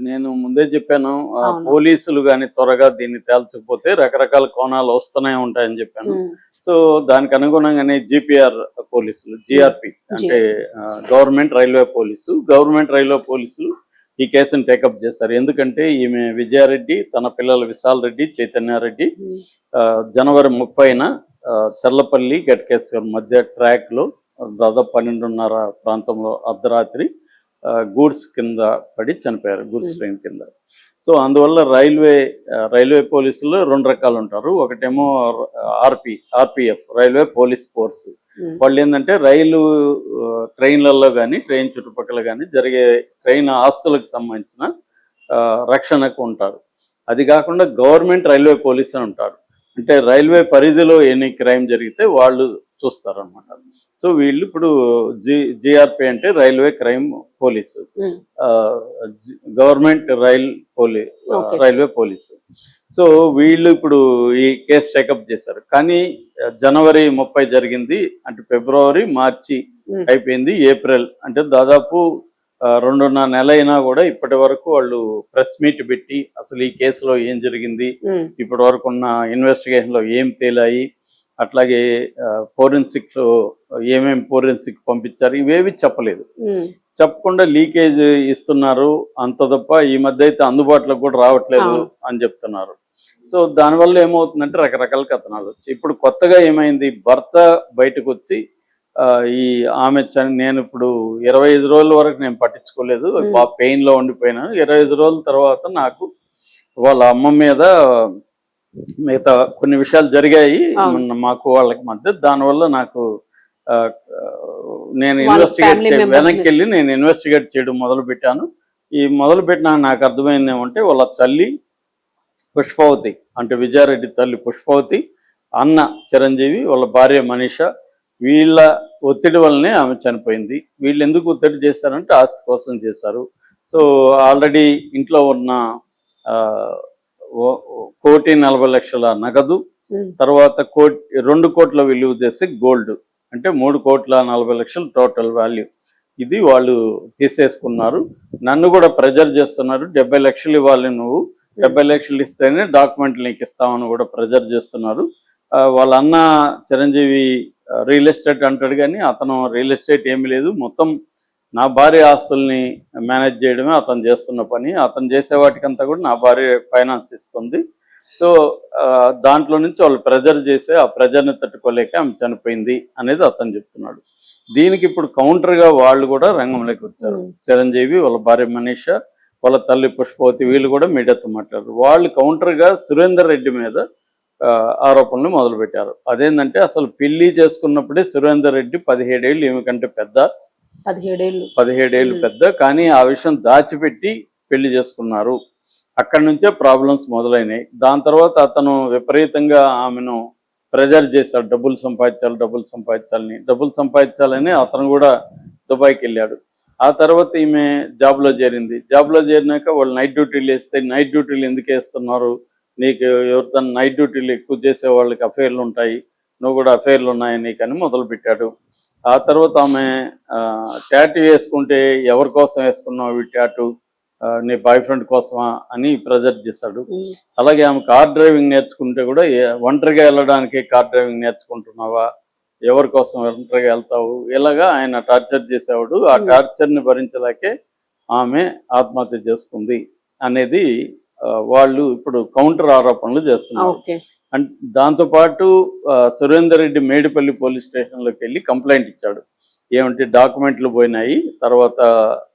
నేను ముందే చెప్పాను. అవును. పోలీసులు గాని త్వరగా దీన్ని తేల్చకపోతే రకరకాల కోణాలు వస్తూనే ఉంటాయని చెప్పాను. హ్మ్. సో, దానికి అనుగుణంగానే జీపీఆర్ పోలీసులు, హ్మ్. జీఆర్‌పీ జీ అంటే government railway police. Government railway పోలీసులు ఈ కేసుని టేకప్ చేశారు. ఎందుకంటే ఈమె విజయారెడ్డి, తన పిల్లలు విశాల్ రెడ్డి, చైతన్యారెడ్డి హ్మ్. జనవరి 30న చర్లపల్లి, గట్కేశ్వర్ మధ్య ట్రాక్‌లో దాదాపు 12:30 ప్రాంతంలో అర్ధరాత్రి గూడ్స్ కింద పడి చనిపోయారు. గూడ్స్ హ్మ్. ట్రైన్ కింద. సో, అందువల్ల రైల్వే పోలీసుల్లో 2 రకాలు ఉంటారు. ఒకటేమో ఆర్‌పీఎఫ్ రైల్వే పోలీస్ ఫోర్స్. హ్మ్. వాళ్ళేందంటే ట్రైన్‌లలో గాని, ట్రైన్ చుట్టుపక్కల గాని జరిగే ట్రైన్ ఆస్తులకు సంబంధించిన రక్షణకు ఉంటారు. అది కాకుండా గవర్నమెంట్ రైల్వే పోలీస్ అని ఉంటారు. అంటే రైల్వే పరిధిలో ఎన్ని క్రైమ్ జరిగితే వాళ్ళు చూస్తారనమాట. సో, వీళ్ళు ఇప్పుడు జీఆర్‌పీ అంటే రైల్వే క్రైమ్ పోలీసు. హ్మ్. ఆహ్, government okay. Railway police. So, వీళ్ళు ఇప్పుడు ఈ కేసు టేకప్ చేశారు. కానీ జనవరి 30 జరిగింది. అంటే ఫిబ్రవరి, మార్చి హ్మ్. అయిపోయింది. ఏప్రిల్ అంటే దాదాపు 2.5 నెల అయినా కూడా ఇప్పటి వరకు వాళ్ళు ప్రెస్ మీట్ పెట్టి అసలు ఈ కేసులో ఏం జరిగింది, హ్మ్. ఇప్పటి వరకు ఉన్న ఇన్వెస్టిగేషన్‌లో ఏం తేలాయి, అట్లాగే ఫోరెన్సిక్‌లో ఏమేమి ఫోరెన్సిక్ పంపించారు, ఇవేవి చెప్పలేదు. హ్మ్. చెప్పకుండా లీకేజ్ ఇస్తున్నారు. అంత తప్ప ఈ మధ్య అయితే అందుబాటులోకి కూడా రావట్లేదు అవును. అని చెప్తున్నారు. సో, దానివల్ల ఏమవుతుందంటే రకరకాల కథనాలు వచ్చాయి. ఇప్పుడు కొత్తగా ఏమైంది, భర్త బయటకొచ్చి ఈ ఆమె నేను ఇప్పుడు 25 రోజుల వరకు నేను పట్టించుకోలేదు. హ్మ్. పెయిన్‌లో ఉండిపోయినాను. 25 రోజుల తర్వాత నాకు వాళ్ళ అమ్మ మీద మిగతా కొన్ని విషయాలు జరిగాయి. అవును. మాకు వాళ్ళకి మధ్య. దానివల్ల నాకు ఆహ్, నేను వాళ్ళ ఫ్యామిలీ మెంబర్స్ మీద. నేను ఇన్వెస్టిగేట్ చేయడం మొదలుపెట్టాను. ఈ మొదలుపెట్టినాక నాకు అర్థమైందేమంటే వాళ్ళ తల్లి పుష్పవతి అంటే విజయారెడ్డి తల్లి పుష్పవతి, అన్న చిరంజీవి, వాళ్ళ భార్య మనీష వీళ్ళ ఒత్తిడి వల్లనే ఆమె చనిపోయింది. వీళ్ళు ఎందుకు ఒత్తిడి చేశారంటే ఆస్తి కోసం చేశారు. సో, ఆల్రెడీ ఇంట్లో ఉన్న ఆహ్, ఓ 1,40,00,000 నగదు, హ్మ్. తర్వాత 2,00,00,000 విలువ చేసే గోల్డ్ అంటే 3,40,00,000 టోటల్ వాల్యూ. ఇది వాళ్ళు తీసేసుకున్నారు. నన్ను కూడా ప్రెజర్ చేస్తున్నారు. 70,00,000 ఇవ్వాలి నువ్వు. హ్మ్. 70,00,000 ఇస్తేనే డాక్యుమెంట్లు నీకు ఇస్తామని కూడా ప్రెజర్ చేస్తున్నారు. వాళ్ళ అన్న చిరంజీవి రియల్ ఎస్టేట్ అంటాడు కానీ అతను రియల్ ఎస్టేట్ ఏమీ లేదు. మొత్తం నా భార్య ఆస్తుల్ని మేనేజ్ చేయడమే అతను చేస్తున్న పని. అతను చేసే వాటికంతా కూడా నా భార్య ఫైనాన్స్ ఇస్తుంది. సో, దాంట్లో నుంచి వాళ్ళు ప్రెజర్ చేసి ఆ ప్రెజర్‌ని తట్టుకోలేక ఆమె చనిపోయింది అనేది అతను చెప్తున్నాడు. దీనికి ఇప్పుడు కౌంటర్‌గా వాళ్ళు కూడా రంగంలోకి వచ్చారు. హ్మ్. చిరంజీవి, వాళ్ళ భార్య మనీష, వాళ్ళ తల్లి పుష్పవతి వీళ్ళు కూడా మీడియాతో మాట్లాడారు. వాళ్ళు కౌంటర్‌గా సురేందర్ రెడ్డి మీద ఆరోపణలు మొదలుపెట్టారు. అదేంటంటే అసలు పెళ్లి చేసుకున్నప్పుడే సురేందర్ రెడ్డి 17 ఏళ్ళు ఈమె కంటే పెద్ద. 17 ఏళ్ళు. 17 ఏళ్ళు హ్మ్. పెద్ద. కానీ ఆ విషయం దాచిపెట్టి పెళ్లి చేసుకున్నారు. అక్కడి నుంచే ప్రాబ్లమ్స్ మొదలైనాయి. దాని తర్వాత అతను విపరీతంగా ఆమెను ప్రెజర్ చేశాడు. డబ్బులు సంపాదించాలని. డబ్బులు సంపాదించాలని అతను కూడా దుబాయ్‌కెళ్ళాడు. ఆ తర్వాత ఈమె జాబ్‌లో చేరింది. జాబ్‌లో చేరినాక వాళ్ళు నైట్ డ్యూటీలు ఏస్తే, నైట్ డ్యూటీలు ఎందుకేస్తున్నారు? నీకు ఎవరితోని నైట్ డ్యూటీలు ఎక్కువ చేసే వాళ్ళకి అఫైర్‌లు ఉంటాయి. నువ్వు కూడా అఫైర్‌లు ఉన్నాయి నీకని మొదలుపెట్టాడు. ఆ తర్వాత ఆమె టాటూ వేసుకుంటే ఎవరి కోసం వేసుకున్నావు ఈ టాటూ? నీ బాయ్ ఫ్రెండ్ కోసమా అని ప్రెజర్ చేశాడు. హ్మ్. అలాగే ఆమె కార్ డ్రైవింగ్ నేర్చుకుంటే కూడా ఒంటరిగా వెళ్ళడానికి కార్ డ్రైవింగ్ నేర్చుకుంటున్నావా? ఎవరి కోసం ఒంటరిగా వెళ్తావు? ఇలాగా ఆయన టార్చర్ చేసేవాడు. ఆ హ్మ్. టార్చర్‌ని భరించలేకే ఆమె ఆత్మహత్య చేసుకుంది అనేది వాళ్ళు ఇప్పుడు కౌంటర్ ఆరోపణలు చేస్తున్నారు. ఓకే. అండ్ దాంతో పాటు సురేందర్ రెడ్డి మేడిపల్లి పోలీస్ స్టేషన్‌లోకి వెళ్ళి కంప్లెయింట్ ఇచ్చాడు. ఏమంటే డాక్యుమెంట్లు పోయినాయి. తర్వాత